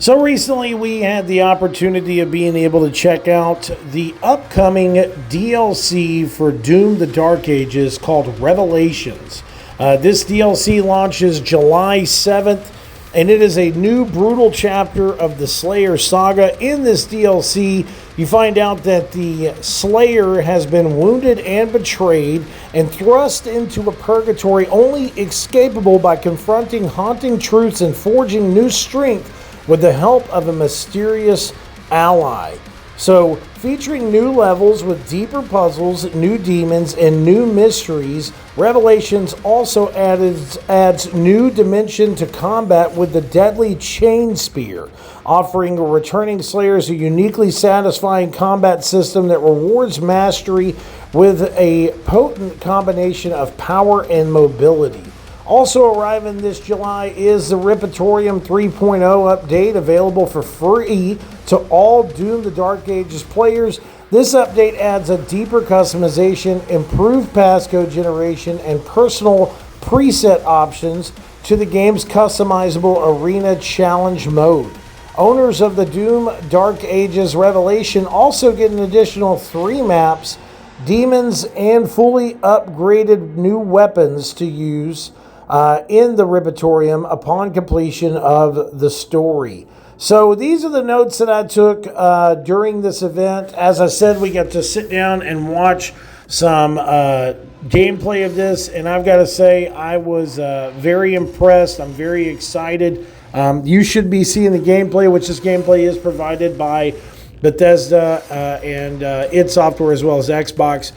So recently we had the opportunity of being able to check out the upcoming DLC for Doom the Dark Ages called Revelations. This DLC launches July 7th, and it is a new brutal chapter of the Slayer saga. In this DLC, you find out that the Slayer has been wounded and betrayed and thrust into a purgatory only escapable by confronting haunting truths and forging new strength with the help of a mysterious ally. So, featuring new levels with deeper puzzles, new demons, and new mysteries, Revelations also adds new dimension to combat with the deadly chain spear, offering returning slayers a uniquely satisfying combat system that rewards mastery with a potent combination of power and mobility. Also arriving this July is the Repertorium 3.0 update, available for free to all Doom the Dark Ages players. This update adds a deeper customization, improved passcode generation, and personal preset options to the game's customizable Arena Challenge mode. Owners of the Doom Dark Ages Revelation also get an additional 3 maps, demons, and fully upgraded new weapons to use in the Repertorium upon completion of the story. So these are the notes that I took during this event. As I said, we got to sit down and watch some gameplay of this, and I've got to say I was very impressed. I'm very excited. You should be seeing the gameplay, which this gameplay is provided by Bethesda and ID Software, as well as Xbox.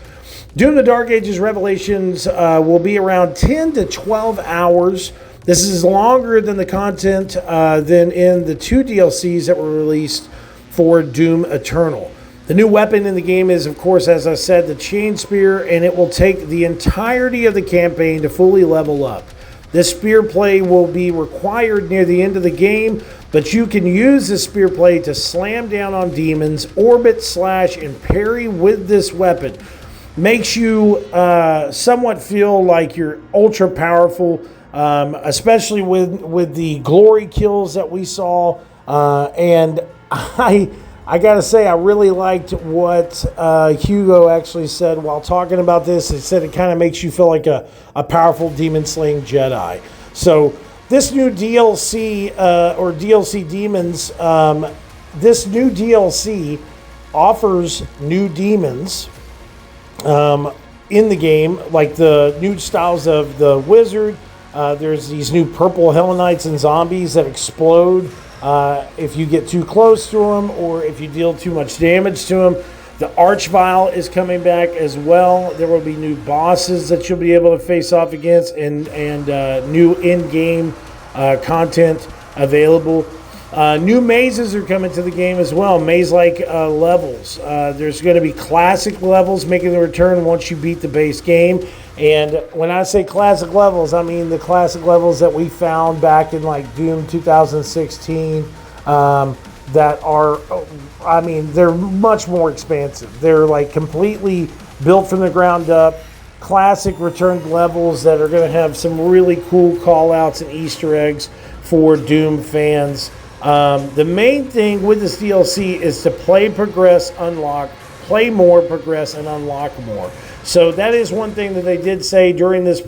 Doom the Dark Ages Revelations will be around 10 to 12 hours. This is longer than the content than in the 2 DLCs that were released for Doom Eternal. The new weapon in the game is, of course, as I said, the Chain Spear, and it will take the entirety of the campaign to fully level up. This spear play will be required near the end of the game, but you can use this spear play to slam down on demons, orbit, slash, and parry with this weapon. Makes you somewhat feel like you're ultra powerful, especially with the glory kills that we saw. And I gotta say, I really liked what Hugo actually said while talking about this. He said it kind of makes you feel like a powerful demon-slaying Jedi. So this new DLC, or DLC Demons, this new DLC offers new demons in the game, like the new styles of the wizard. There's these new purple Hellenites and zombies that explode if you get too close to them or if you deal too much damage to them. The Archvile is coming back as well. There will be new bosses that you'll be able to face off against, and new in-game content available. New mazes are coming to the game as well, maze-like levels. There's going to be classic levels making the return once you beat the base game. And when I say classic levels, I mean the classic levels that we found back in like Doom 2016 that are, I mean, they're much more expansive. They're like completely built from the ground up. Classic returned levels that are going to have some really cool call-outs and Easter eggs for Doom fans. The main thing with this DLC is to play, progress, unlock, play more, progress, and unlock more. So that is one thing that they did say during this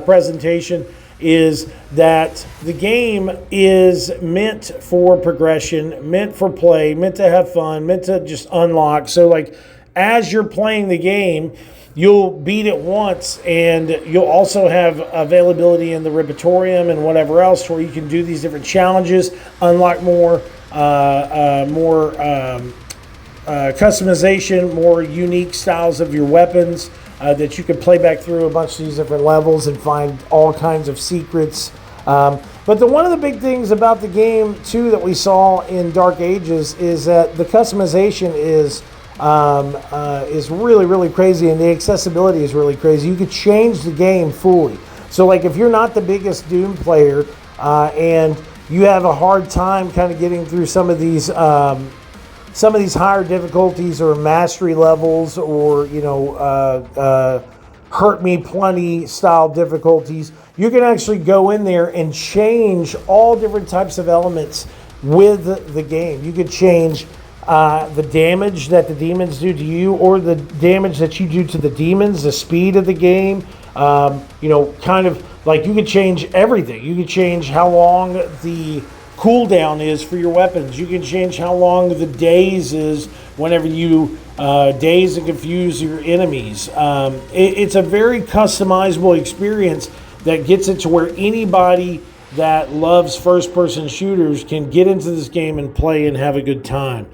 presentation, is that the game is meant for progression, meant for play, meant to have fun, meant to just unlock. So like as you're playing the game, you'll beat it once, and you'll also have availability in the Repertorium and whatever else where you can do these different challenges, unlock more customization, more unique styles of your weapons that you can play back through a bunch of these different levels and find all kinds of secrets. But one of the big things about the game, too, that we saw in Dark Ages is that the customization is really, really crazy, and the accessibility is really crazy. You could change the game fully. So, like, if you're not the biggest Doom player and you have a hard time kind of getting through some of these higher difficulties or mastery levels, or hurt me plenty style difficulties, you can actually go in there and change all different types of elements with the game. You could change the damage that the demons do to you, or the damage that you do to the demons, the speed of the game. Kind of like you could change everything. You could change how long the cooldown is for your weapons. You can change how long the daze is whenever you daze and confuse your enemies. It's a very customizable experience that gets it to where anybody that loves first-person shooters can get into this game and play and have a good time.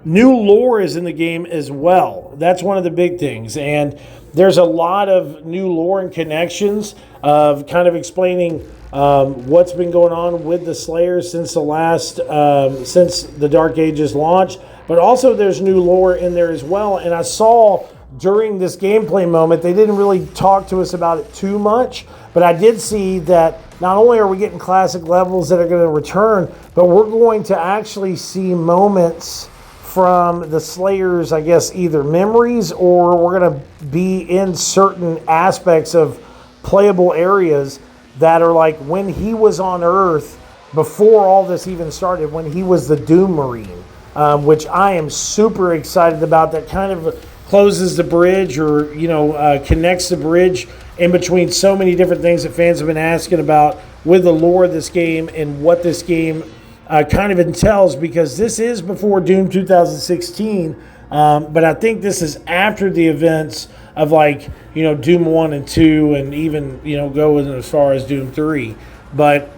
New lore is in the game as well. That's one of the big things. And there's a lot of new lore and connections of kind of explaining what's been going on with the Slayers since the Dark Ages launch. But also there's new lore in there as well. And I saw during this gameplay moment, they didn't really talk to us about it too much, but I did see that not only are we getting classic levels that are going to return, but we're going to actually see moments from the Slayers, I guess, either memories, or we're going to be in certain aspects of playable areas that are like when he was on Earth before all this even started, when he was the Doom Marine, which I am super excited about. That kind of closes the bridge, or connects the bridge in between so many different things that fans have been asking about with the lore of this game and what this game kind of entails, because this is before Doom 2016, but I think this is after the events of Doom 1 and 2, and even going as far as Doom 3. But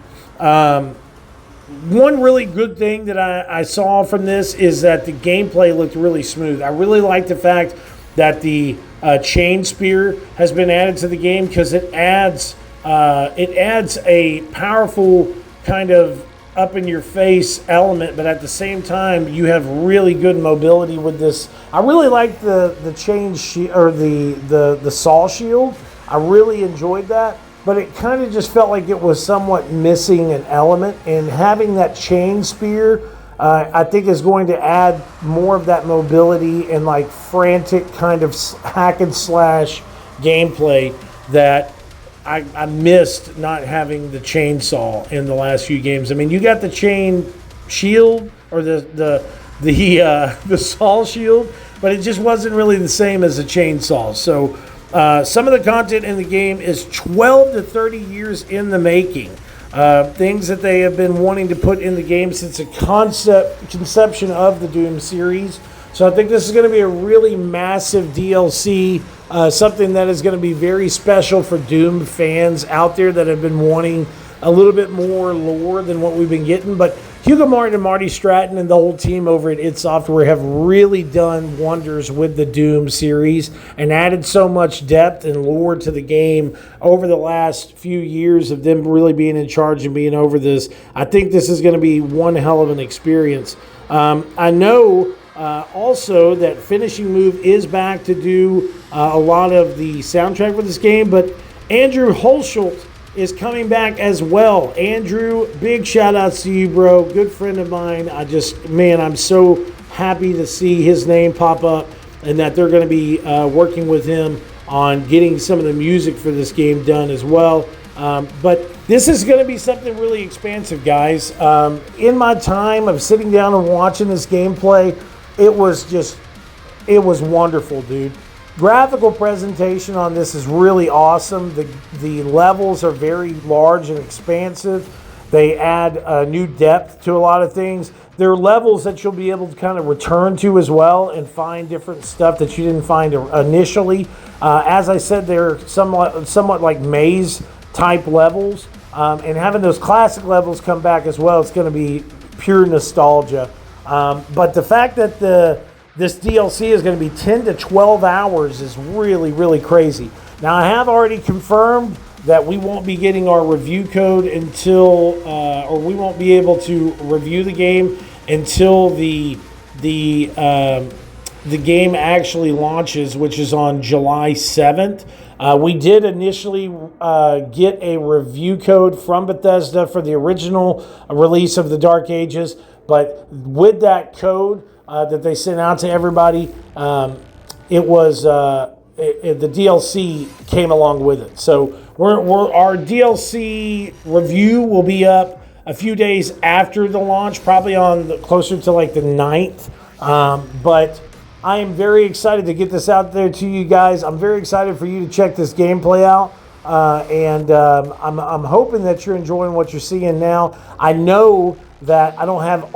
one really good thing that I saw from this is that the gameplay looked really smooth. I really like the fact that the chain spear has been added to the game, because it adds a powerful kind of up-in-your-face element, but at the same time, you have really good mobility with this. I really like the chain or the saw shield. I really enjoyed that. But it kind of just felt like it was somewhat missing an element, and having that chain spear, I think, is going to add more of that mobility and frantic kind of hack and slash gameplay that I missed not having the chainsaw in the last few games. I mean, you got the chain shield, or the saw shield, but it just wasn't really the same as a chainsaw. So some of the content in the game is 12 to 30 years in the making. Things that they have been wanting to put in the game since the conception of the Doom series. So I think this is going to be a really massive DLC, something that is going to be very special for Doom fans out there that have been wanting a little bit more lore than what we've been getting. But Hugo Martin and Marty Stratton and the whole team over at ID Software have really done wonders with the Doom series and added so much depth and lore to the game over the last few years of them really being in charge and being over this. I think this is going to be one hell of an experience. I know also that Finishing Move is back to do a lot of the soundtrack for this game, but Andrew Holschult is coming back as well. Andrew, big shout outs to you, bro. Good friend of mine. I'm so happy to see his name pop up, and that they're going to be working with him on getting some of the music for this game done as well. But this is going to be something really expansive, guys. In my time of sitting down and watching this gameplay, it was wonderful, dude. Graphical presentation on this is really awesome. The levels are very large and expansive. They add new depth to a lot of things. There are levels that you'll be able to kind of return to as well and find different stuff that you didn't find initially. As I said, they're somewhat like maze type levels. And having those classic levels come back as well, it's going to be pure nostalgia. But the fact that this DLC is going to be 10 to 12 hours is really, really crazy. Now, I have already confirmed that we won't be getting our review code until, or we won't be able to review the game until the game actually launches, which is on July 7th. We did initially get a review code from Bethesda for the original release of the Dark Ages, but with that code that they sent out to everybody, it was the DLC came along with it. So our DLC review will be up a few days after the launch, probably closer to like the 9th. But I am very excited to get this out there to you guys. I'm very excited for you to check this gameplay out. I'm hoping that you're enjoying what you're seeing now. I know that I don't have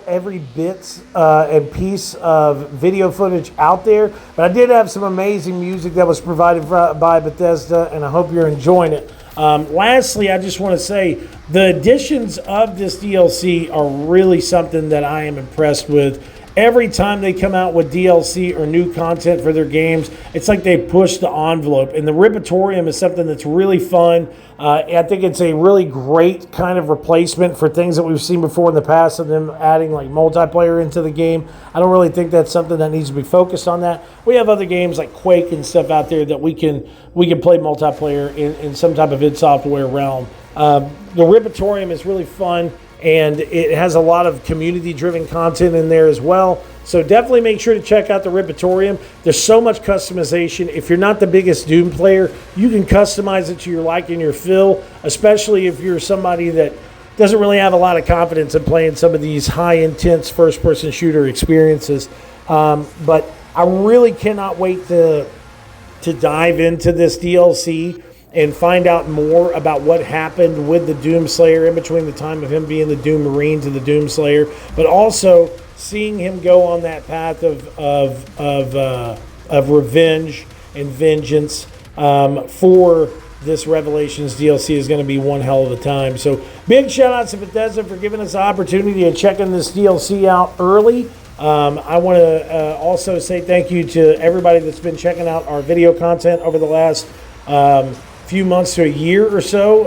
every bit and piece of video footage out there, but I did have some amazing music that was provided by Bethesda, and I hope you're enjoying it. Lastly, I just want to say the additions of this DLC are really something that I am impressed with. Every time they come out with DLC or new content for their games, it's like they push the envelope. And the Ripatorium is something that's really fun. I think it's a really great kind of replacement for things that we've seen before in the past of them adding like multiplayer into the game. I don't really think that's something that needs to be focused on that. We have other games like Quake and stuff out there that we can play multiplayer in some type of id Software realm. The Ripatorium is really fun. And it has a lot of community-driven content in there as well. So definitely make sure to check out the Ripatorium. There's so much customization. If you're not the biggest Doom player, you can customize it to your like and your fill, especially if you're somebody that doesn't really have a lot of confidence in playing some of these high-intense first-person shooter experiences. But I really cannot wait to dive into this DLC and find out more about what happened with the Doomslayer in between the time of him being the Doom Marine to the Doomslayer, but also seeing him go on that path of revenge and vengeance for this Revelations DLC is going to be one hell of a time. So big shout out to Bethesda for giving us the opportunity of checking this DLC out early. I want to also say thank you to everybody that's been checking out our video content over the last few months to a year or so.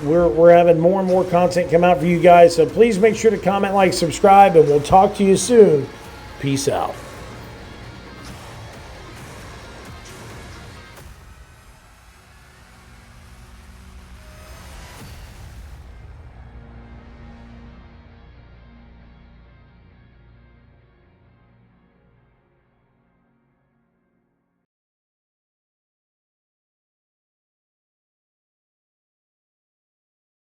We're having more and more content come out for you guys, so please make sure to comment, like, subscribe, and we'll talk to you soon. Peace out.